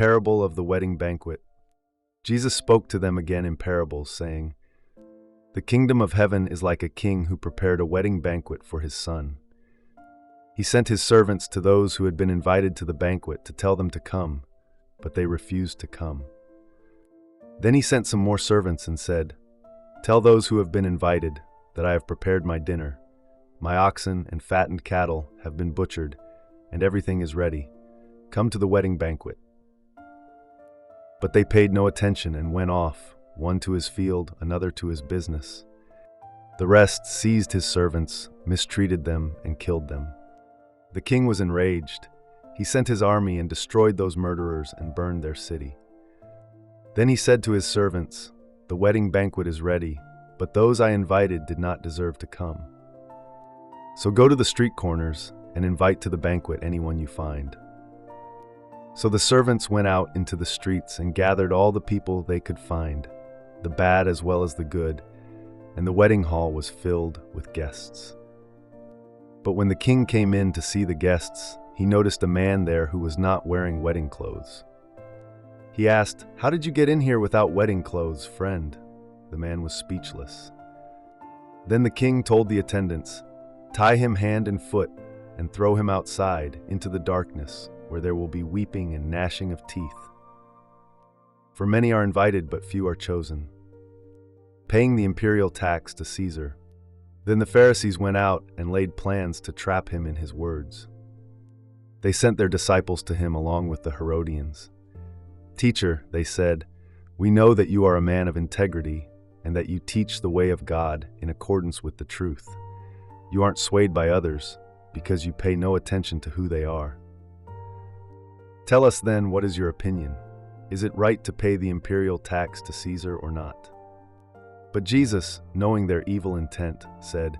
parable of the wedding banquet. Jesus spoke to them again in parables, saying, "The kingdom of heaven is like a king who prepared a wedding banquet for his son. He sent his servants to those who had been invited to the banquet to tell them to come, but they refused to come. Then he sent some more servants and said, 'Tell those who have been invited that I have prepared my dinner. My oxen and fattened cattle have been butchered, and everything is ready. Come to the wedding banquet.' But they paid no attention and went off, one to his field, another to his business. The rest seized his servants, mistreated them, and killed them. The king was enraged. He sent his army and destroyed those murderers and burned their city. Then he said to his servants, 'The wedding banquet is ready, but those I invited did not deserve to come. So go to the street corners and invite to the banquet anyone you find.' So the servants went out into the streets and gathered all the people they could find, the bad as well as the good, and the wedding hall was filled with guests. But when the king came in to see the guests, he noticed a man there who was not wearing wedding clothes. He asked, 'How did you get in here without wedding clothes, friend?' The man was speechless. Then the king told the attendants, 'Tie him hand and foot and throw him outside into the darkness, where there will be weeping and gnashing of teeth. For many are invited, but few are chosen.' Paying the imperial tax to Caesar. Then the Pharisees went out and laid plans to trap him in his words. They sent their disciples to him along with the Herodians. 'Teacher,' they said, 'we know that you are a man of integrity and that you teach the way of God in accordance with the truth. You aren't swayed by others because you pay no attention to who they are. Tell us then, what is your opinion? Is it right to pay the imperial tax to Caesar or not?' But Jesus, knowing their evil intent, said,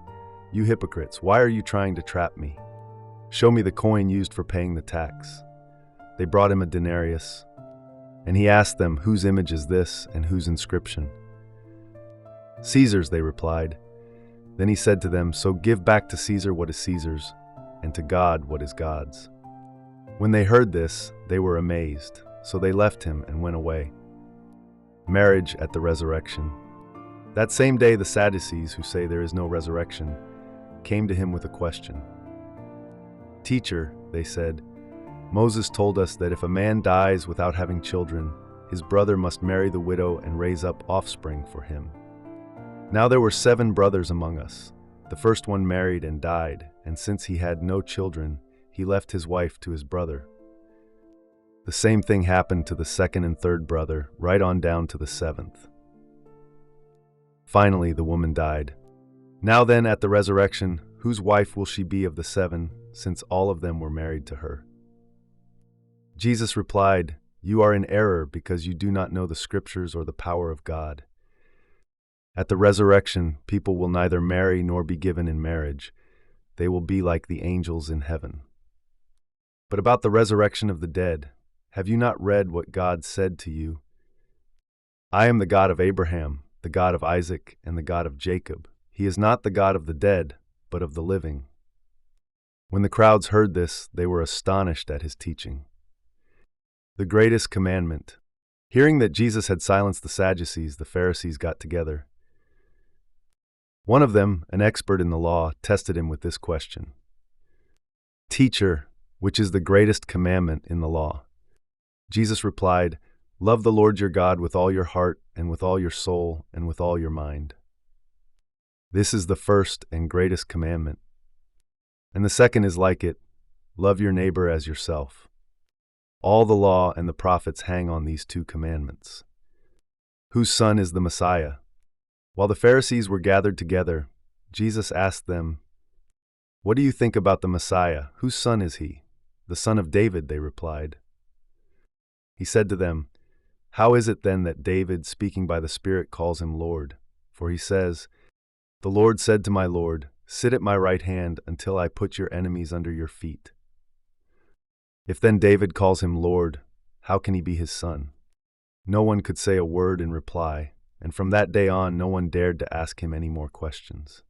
'You hypocrites, why are you trying to trap me? Show me the coin used for paying the tax.' They brought him a denarius, and he asked them, 'Whose image is this and whose inscription?' 'Caesar's,' they replied. Then he said to them, 'So give back to Caesar what is Caesar's, and to God what is God's.' When they heard this, they were amazed, so they left him and went away. Marriage at the resurrection. That same day the Sadducees, who say there is no resurrection, came to him with a question. 'Teacher,' they said, 'Moses told us that if a man dies without having children, his brother must marry the widow and raise up offspring for him. Now there were 7 brothers among us. The first one married and died, and since he had no children, he left his wife to his brother. The same thing happened to the second and third brother, right on down to the 7th. Finally, the woman died. Now then, at the resurrection, whose wife will she be of the 7, since all of them were married to her?' Jesus replied, 'You are in error because you do not know the Scriptures or the power of God. At the resurrection, people will neither marry nor be given in marriage. They will be like the angels in heaven. But about the resurrection of the dead, have you not read what God said to you? I am the God of Abraham, the God of Isaac, and the God of Jacob. He is not the God of the dead, but of the living.' When the crowds heard this, they were astonished at his teaching. The greatest commandment. Hearing that Jesus had silenced the Sadducees, the Pharisees got together. One of them, an expert in the law, tested him with this question. 'Teacher, which is the greatest commandment in the law?' Jesus replied, 'Love the Lord your God with all your heart and with all your soul and with all your mind. This is the first and greatest commandment. And the second is like it, love your neighbor as yourself. All the law and the prophets hang on these 2 commandments. Whose son is the Messiah?' While the Pharisees were gathered together, Jesus asked them, 'What do you think about the Messiah? Whose son is he?' 'The son of David,' they replied. He said to them, 'How is it then that David, speaking by the Spirit, calls him Lord? For he says, "The Lord said to my Lord, sit at my right hand until I put your enemies under your feet." If then David calls him Lord, how can he be his son?' No one could say a word in reply, and from that day on no one dared to ask him any more questions.